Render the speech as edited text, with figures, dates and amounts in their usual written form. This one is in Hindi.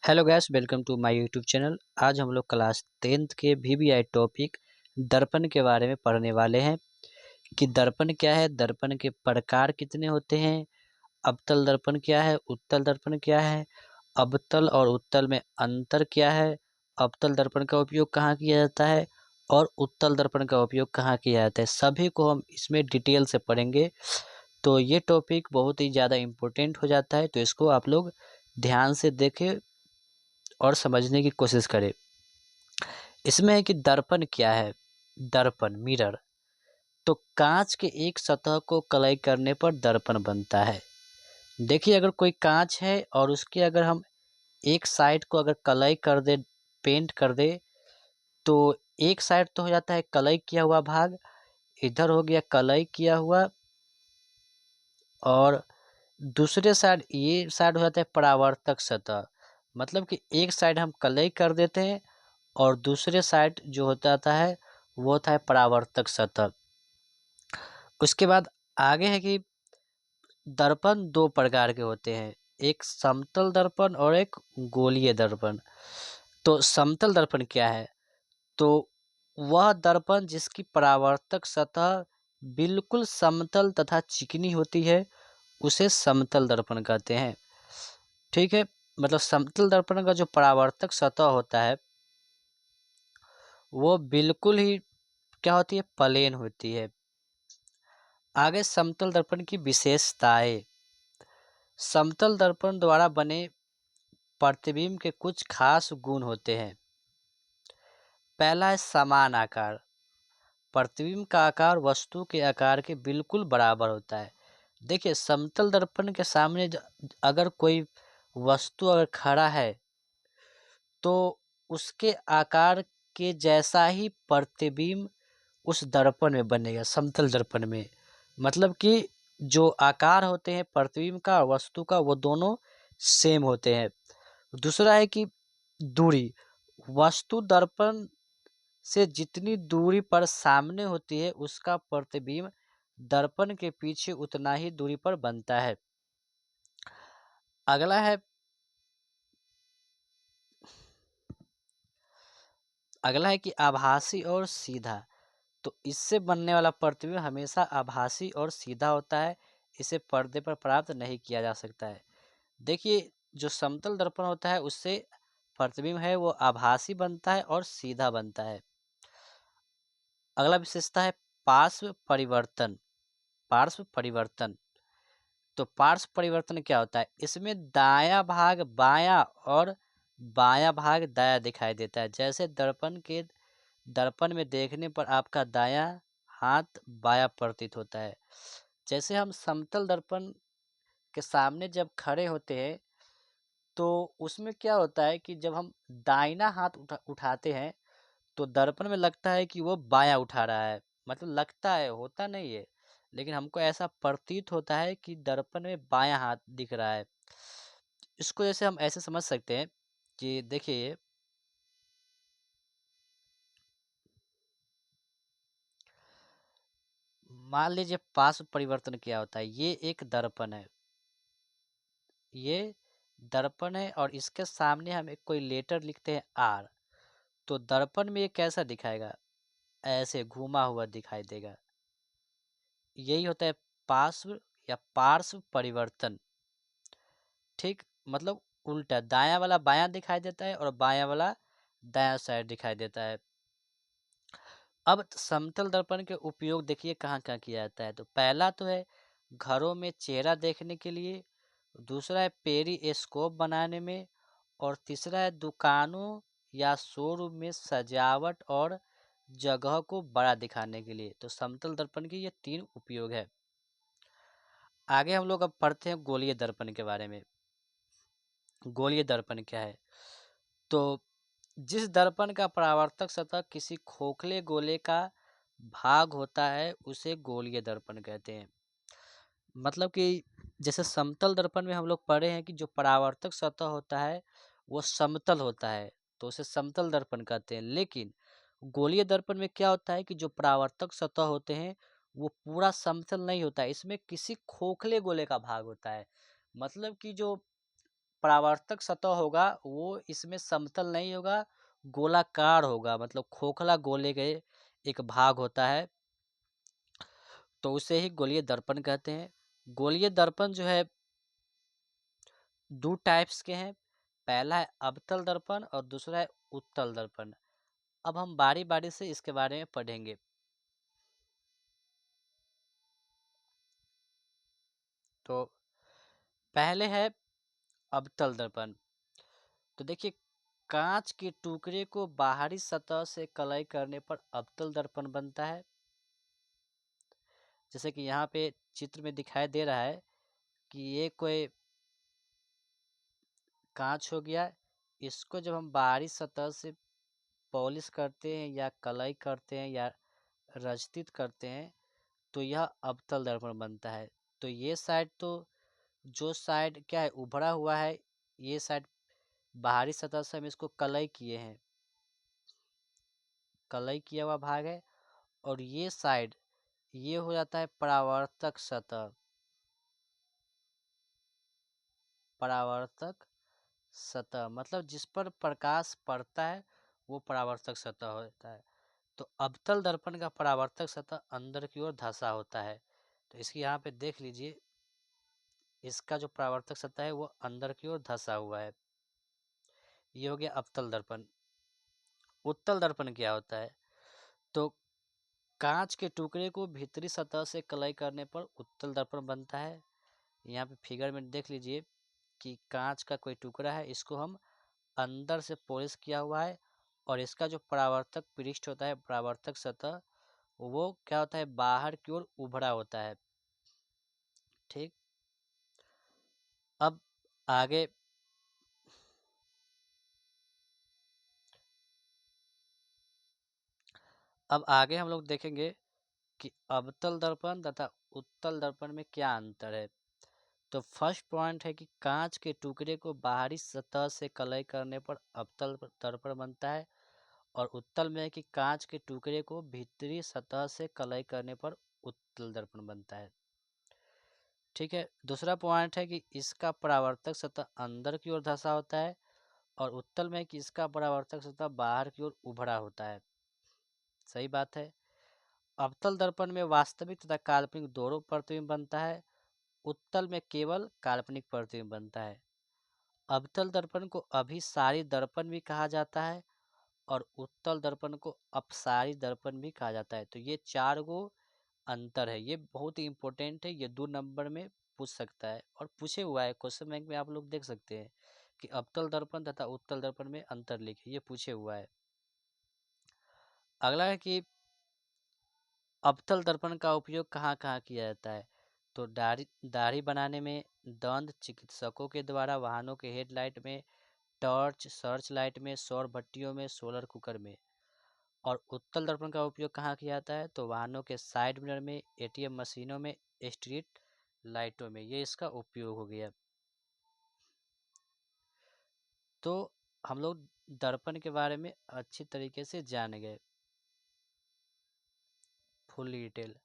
Hello guys, welcome to my YouTube channel. आज हम लोग क्लास 10th के वीवीआई टॉपिक दर्पण के बारे में पढ़ने वाले हैं कि दर्पण क्या है, दर्पण के प्रकार कितने होते हैं, अवतल दर्पण क्या है, उत्तल दर्पण क्या है, अवतल और उत्तल में अंतर क्या है, अवतल दर्पण का उपयोग कहाँ किया जाता है और उत्तल दर्पण का उपयोग कहाँ किया जाता है, सभी को हम इसमें डिटेल से पढ़ेंगे। तो ये टॉपिक बहुत ही ज़्यादा इम्पोर्टेंट हो जाता है, तो इसको आप लोग ध्यान से देखें और समझने की कोशिश करें। इसमें है कि दर्पण क्या है। दर्पण मिरर, तो कांच के एक सतह को कलई करने पर दर्पण बनता है। देखिए, अगर कोई कांच है और उसके अगर हम एक साइड को अगर कलई कर दे, पेंट कर दे, तो एक साइड तो हो जाता है कलई किया हुआ भाग, इधर हो गया कलई किया हुआ, और दूसरे साइड ये साइड हो जाता है परावर्तक सतह। मतलब कि एक साइड हम कलई कर देते हैं और दूसरे साइड जो होता जाता है वो होता है परावर्तक सतह। उसके बाद आगे है कि दर्पण दो प्रकार के होते हैं, एक समतल दर्पण और एक गोलीय दर्पण। तो समतल दर्पण क्या है? तो वह दर्पण जिसकी परावर्तक सतह बिल्कुल समतल तथा चिकनी होती है, उसे समतल दर्पण कहते हैं। ठीक है, मतलब समतल दर्पण का जो परावर्तक सतह होता है वो बिल्कुल ही क्या होती है, प्लेन होती है। आगे समतल दर्पण की विशेषताएं। समतल दर्पण द्वारा बने प्रतिबिंब के कुछ खास गुण होते हैं। पहला है समान आकार। प्रतिबिंब का आकार वस्तु के आकार के बिल्कुल बराबर होता है। देखिए, समतल दर्पण के सामने अगर कोई वस्तु अगर खड़ा है तो उसके आकार के जैसा ही प्रतिबिंब उस दर्पण में बनेगा, समतल दर्पण में। मतलब कि जो आकार होते हैं प्रतिबिंब का और वस्तु का, वो दोनों सेम होते हैं। दूसरा है कि दूरी। वस्तु दर्पण से जितनी दूरी पर सामने होती है उसका प्रतिबिंब दर्पण के पीछे उतना ही दूरी पर बनता है। अगला है कि आभासी और सीधा। तो इससे बनने वाला प्रतिबिंब हमेशा आभासी और सीधा होता है, इसे पर्दे पर प्राप्त नहीं किया जा सकता है। देखिए, जो समतल दर्पण होता है उससे प्रतिबिंब है वो आभासी बनता है और सीधा बनता है। अगला विशेषता है पार्श्व परिवर्तन। पार्श्व परिवर्तन, तो पार्श्व परिवर्तन क्या होता है? इसमें दायां भाग बायां और बायां भाग दायां दिखाई देता है। जैसे दर्पण में देखने पर आपका दायां हाथ बायां प्रतीत होता है। जैसे हम समतल दर्पण के सामने जब खड़े होते हैं तो उसमें क्या होता है कि जब हम दाहिना हाथ उठाते हैं तो दर्पण में लगता है कि वो बायां उठा रहा है। मतलब लगता है, होता नहीं है, लेकिन हमको ऐसा प्रतीत होता है कि दर्पण में बायां हाथ दिख रहा है। इसको जैसे हम ऐसे समझ सकते हैं कि देखिए, मान लीजिए पार्श्व परिवर्तन क्या होता है। ये एक दर्पण है, ये दर्पण है और इसके सामने हम एक कोई लेटर लिखते हैं आर, तो दर्पण में ये कैसा दिखाएगा? ऐसे घूमा हुआ दिखाई देगा। यही होता है पार्श्व या पार्श्व परिवर्तन। ठीक, मतलब उल्टा, दायां वाला बायां दिखाई देता है और बायां वाला दायां साइड दिखाई देता है। अब समतल दर्पण के उपयोग देखिए कहाँ कहाँ किया जाता है। तो पहला तो है घरों में चेहरा देखने के लिए, दूसरा है पेरिस्कोप बनाने में, और तीसरा है दुकानों या शोरूम में सजावट और जगह को बड़ा दिखाने के लिए। तो समतल दर्पण के ये 3 उपयोग है। आगे हम लोग अब पढ़ते हैं गोलीय दर्पण के बारे में। गोलीय दर्पण क्या है? तो जिस दर्पण का परावर्तक सतह किसी खोखले गोले का भाग होता है उसे गोलीय दर्पण कहते हैं। मतलब कि जैसे समतल दर्पण में हम लोग पढ़े हैं कि जो परावर्तक सतह होता है वो समतल होता है, तो उसे समतल दर्पण कहते हैं। लेकिन गोलीय दर्पण में क्या होता है कि जो परावर्तक सतह होते हैं वो पूरा समतल नहीं होता है, इसमें किसी खोखले गोले का भाग होता है। मतलब कि जो परावर्तक सतह होगा वो इसमें समतल नहीं होगा, गोलाकार होगा, मतलब खोखला गोले के एक भाग होता है, तो उसे ही गोलीय दर्पण कहते हैं। गोलीय दर्पण जो है दो टाइप्स के हैं, पहला है अवतल दर्पण और दूसरा है उत्तल दर्पण। अब हम बारी बारी से इसके बारे में पढ़ेंगे। तो पहले है अवतल दर्पण। तो देखिए, कांच के टुकड़े को बाहरी सतह से कलई करने पर अवतल दर्पण बनता है। जैसे कि यहाँ पे चित्र में दिखाई दे रहा है कि ये कोई कांच हो गया, इसको जब हम बाहरी सतह से पॉलिश करते हैं या कलई करते हैं या रंजित करते हैं तो यह अवतल दर्पण बनता है। तो ये साइड तो जो साइड क्या है उभरा हुआ है, ये साइड बाहरी सतह से हम इसको कलई किए हैं, कलई किया हुआ भाग है, और ये साइड ये हो जाता है परावर्तक सतह। परावर्तक सतह मतलब जिस पर प्रकाश पड़ता है वो परावर्तक सतह होता है। तो अवतल दर्पण का परावर्तक सतह अंदर की ओर धंसा होता है। तो इसकी यहाँ पे देख लीजिए, इसका जो परावर्तक सतह है वो अंदर की ओर धंसा हुआ है। ये हो गया अवतल दर्पण। उत्तल दर्पण क्या होता है? तो कांच के टुकड़े को भीतरी सतह से कलई करने पर उत्तल दर्पण बनता है। यहाँ पे फिगर में देख लीजिए कि कांच का कोई टुकड़ा है, इसको हम अंदर से पॉलिश किया हुआ है, और इसका जो परावर्तक पृष्ठ होता है, परावर्तक सतह, वो क्या होता है, बाहर की ओर उभरा होता है। ठीक, अब आगे हम लोग देखेंगे कि अवतल दर्पण तथा उत्तल दर्पण में क्या अंतर है। तो फर्स्ट पॉइंट है कि कांच के टुकड़े को बाहरी सतह से कलई करने पर अवतल दर्पण बनता है, और उत्तल में है कि कांच के टुकड़े को भीतरी सतह से कलई करने पर उत्तल दर्पण बनता है। ठीक है, दूसरा पॉइंट है कि इसका परावर्तक सतह अंदर की ओर धंसा होता है, और उत्तल में है कि इसका परावर्तक सतह बाहर की ओर उभरा होता है। सही बात है। अवतल दर्पण में वास्तविक तथा काल्पनिक दोनों प्रतिबिंब बनता है, उत्तल में केवल काल्पनिक प्रतिबिंब बनता है। अवतल दर्पण को अभिसारी दर्पण भी कहा जाता है, और उत्तल दर्पण को अपसारी दर्पण भी कहा जाता है। तो ये चार गो अंतर है, ये बहुत ही इंपॉर्टेंट है, ये 2 नंबर में पूछ सकता है और पूछे हुआ है क्वेश्चन बैंक में। आप लोग देख सकते हैं कि अवतल दर्पण तथा उत्तल दर्पण में अंतर लिखे, ये पूछे हुआ है। अगला है कि अवतल दर्पण का उपयोग कहाँ कहाँ किया जाता है। तो दाढ़ी बनाने में, दंत चिकित्सकों के द्वारा वाहनों के हेडलाइट में, टॉर्च सर्च लाइट में, सौर भट्टियों में, सोलर कुकर में। और उत्तल दर्पण का उपयोग कहाँ किया जाता है? तो वाहनों के साइड मिरर में, एटीएम मशीनों में, स्ट्रीट लाइटों में, ये इसका उपयोग हो गया। तो हम लोग दर्पण के बारे में अच्छी तरीके से जान गए, फुल डिटेल।